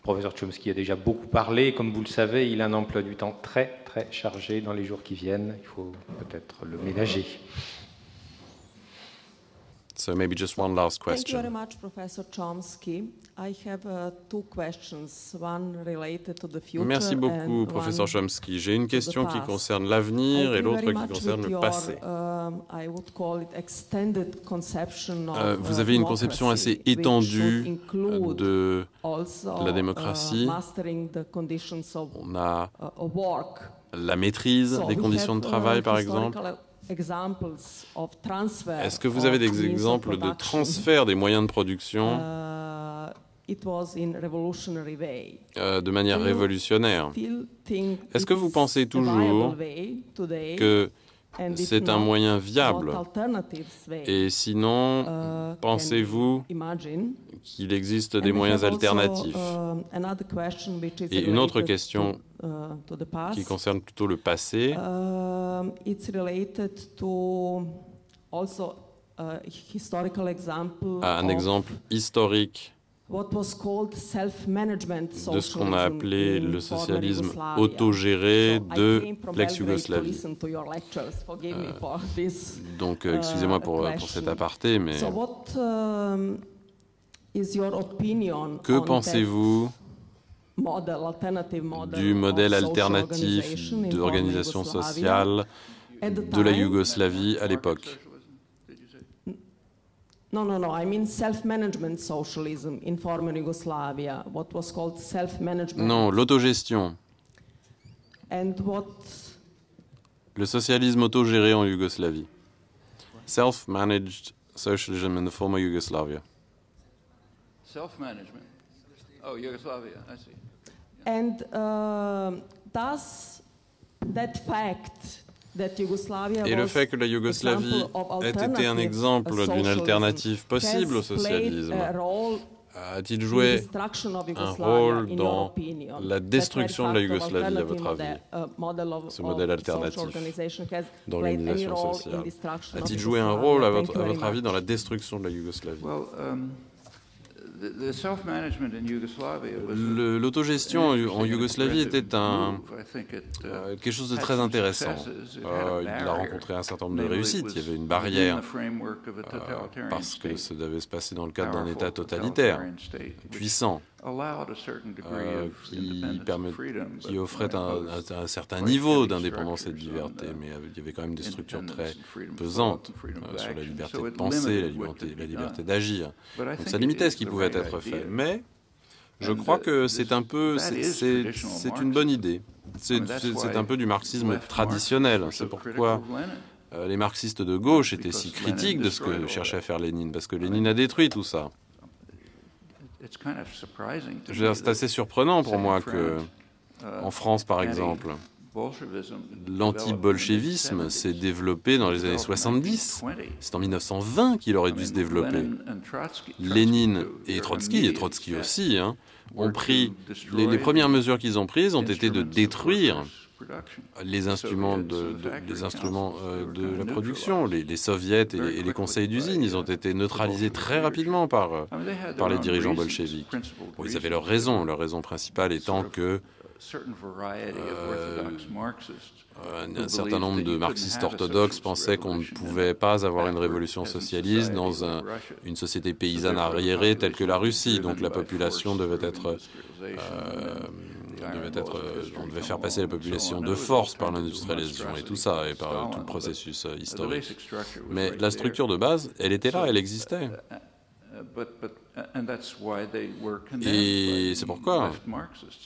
professeur Chomsky a déjà beaucoup parlé. Comme vous le savez, il a un emploi du temps très, très chargé dans les jours qui viennent. Il faut peut-être le ménager. So maybe just one last question. Thank you very much, Professor Chomsky. I have two questions, one related to the future. Merci beaucoup, professeur Chomsky. J'ai une question qui concerne l'avenir et l'autre qui concerne le passé. Vous avez une conception assez étendue de la démocratie. On a la maîtrise des conditions de travail, par exemple. Est-ce que vous avez des exemples de transfert des moyens de production de manière révolutionnaire? Est-ce que vous pensez toujours que c'est un moyen viable? Et sinon, pensez-vous qu'il existe des moyens alternatifs? Et une autre question qui concerne plutôt le passé. Un exemple historique de ce qu'on a appelé le socialisme autogéré de l'ex-Yougoslavie. Donc, excusez-moi pour cet aparté, mais que pensez-vous du modèle alternatif d'organisation sociale de la Yougoslavie à l'époque? No, I mean self-management socialism in former Yugoslavia, what was called self-management. Non, l'autogestion. And what? Le socialisme autogéré en Yougoslavie. Self-managed socialism in the former Yugoslavia. Self-management. Oh, Yugoslavia, I see. And does that fact et le fait que la Yougoslavie ait été un exemple d'une alternative possible au socialisme, a-t-il joué un rôle dans la destruction de la Yougoslavie, à votre avis, ce modèle alternatif d'organisation sociale? A-t-il joué un rôle, à votre avis, dans la destruction de la Yougoslavie? L'autogestion en Yougoslavie était quelque chose de très intéressant. Il a rencontré un certain nombre de réussites. Il y avait une barrière parce que ça devait se passer dans le cadre d'un État totalitaire, puissant, qui offrait un certain niveau d'indépendance et de liberté, mais il y avait quand même des structures très pesantes sur la liberté de penser, la liberté d'agir. Donc ça limitait ce qui pouvait être fait. Mais je crois que c'est une bonne idée. C'est un peu du marxisme traditionnel. C'est pourquoi les marxistes de gauche étaient si critiques de ce que cherchait à faire Lénine, parce que Lénine a détruit tout ça. C'est assez surprenant pour moi que, en France par exemple, l'anti-bolchevisme s'est développé dans les années 70. C'est en 1920 qu'il aurait dû se développer. Lénine et Trotsky aussi, ont pris... Les premières mesures qu'ils ont prises ont été de détruire les instruments de la production. Les soviets et les conseils d'usine, ils ont été neutralisés très rapidement par les dirigeants bolcheviques. Bon, ils avaient leur raison principale étant que un certain nombre de marxistes orthodoxes pensaient qu'on ne pouvait pas avoir une révolution socialiste dans une société paysanne arriérée telle que la Russie. Donc la population on devait faire passer la population de force par l'industrialisation et tout ça, et par tout le processus historique. Mais la structure de base, elle était là, elle existait. Et c'est pourquoi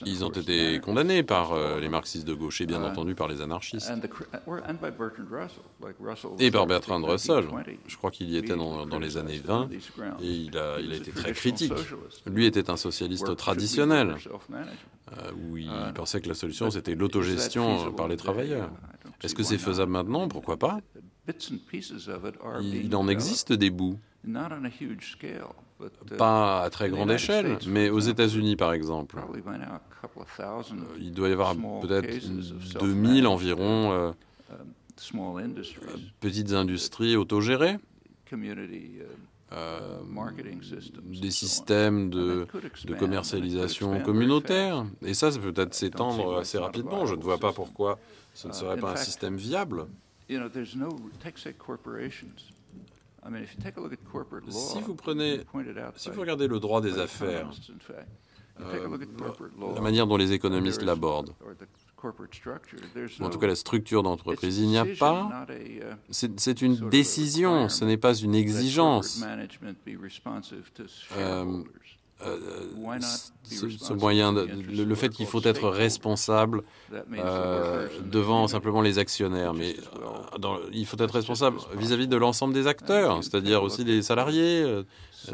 ils ont été condamnés par les marxistes de gauche et bien entendu par les anarchistes. Et par Bertrand Russell. Je crois qu'il y était dans les années 20 et il a été très critique. Lui était un socialiste traditionnel où il pensait que la solution c'était l'autogestion par les travailleurs. Est-ce que c'est faisable maintenant? Pourquoi pas? Il en existe des bouts. Pas à très grande échelle, mais aux États-Unis par exemple, il doit y avoir peut-être 2000 environ petites industries autogérées, des systèmes de commercialisation communautaire, et ça peut peut-être s'étendre assez rapidement. Je ne vois pas pourquoi ce ne serait pas un système viable. Si vous regardez le droit des affaires, la manière dont les économistes l'abordent, en tout cas la structure d'entreprise, il n'y a pas... C'est une décision, ce n'est pas une exigence. Ce moyen, le fait qu'il faut être responsable devant simplement les actionnaires, mais il faut être responsable vis-à-vis de l'ensemble des acteurs, c'est-à-dire aussi des salariés,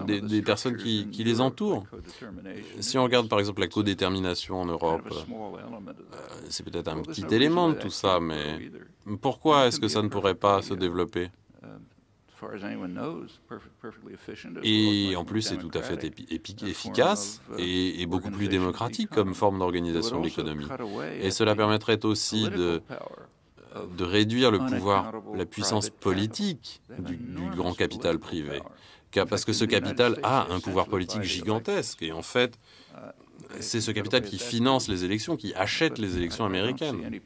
des personnes qui les entourent. Si on regarde par exemple la codétermination en Europe, c'est peut-être un petit élément de tout ça, mais pourquoi est-ce que ça ne pourrait pas se développer ? Et en plus, c'est tout à fait efficace et beaucoup plus démocratique comme forme d'organisation de l'économie. Et cela permettrait aussi de réduire le pouvoir, la puissance politique du grand capital privé. Parce que ce capital a un pouvoir politique gigantesque. Et en fait, c'est ce capital qui finance les élections, qui achète les élections américaines.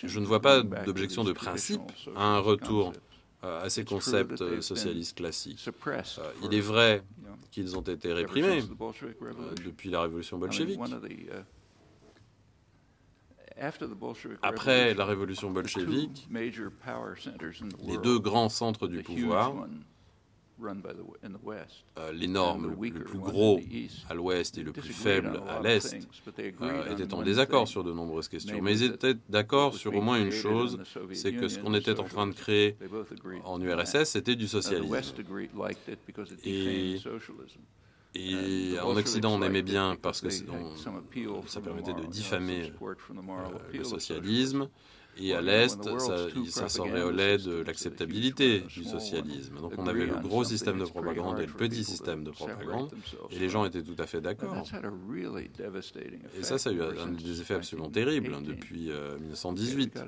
Je ne vois pas d'objection de principe à un retour à ces concepts socialistes classiques. Il est vrai qu'ils ont été réprimés depuis la révolution bolchevique. Après la révolution bolchevique, les deux grands centres du pouvoir, l'énorme, le plus gros à l'ouest et le plus faible à l'est, étaient en désaccord sur de nombreuses questions. Mais ils étaient d'accord sur au moins une chose, c'est que ce qu'on était en train de créer en URSS, c'était du socialisme. Et en Occident, on aimait bien parce que ça permettait de diffamer le socialisme. Et à l'Est, ça s'aurait au lait de l'acceptabilité du socialisme. Donc on avait le gros système de propagande et le petit système de propagande, et les gens étaient tout à fait d'accord. Et ça a eu des effets absolument terribles depuis 1918.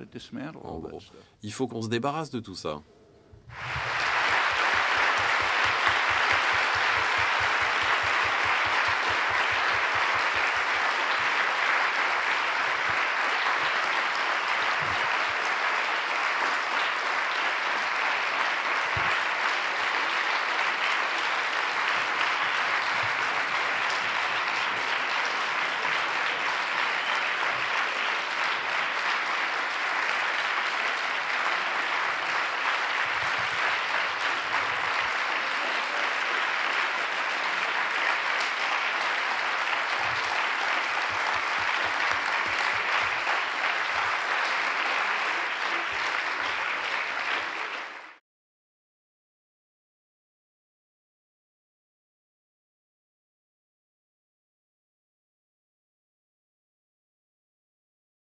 En gros, il faut qu'on se débarrasse de tout ça.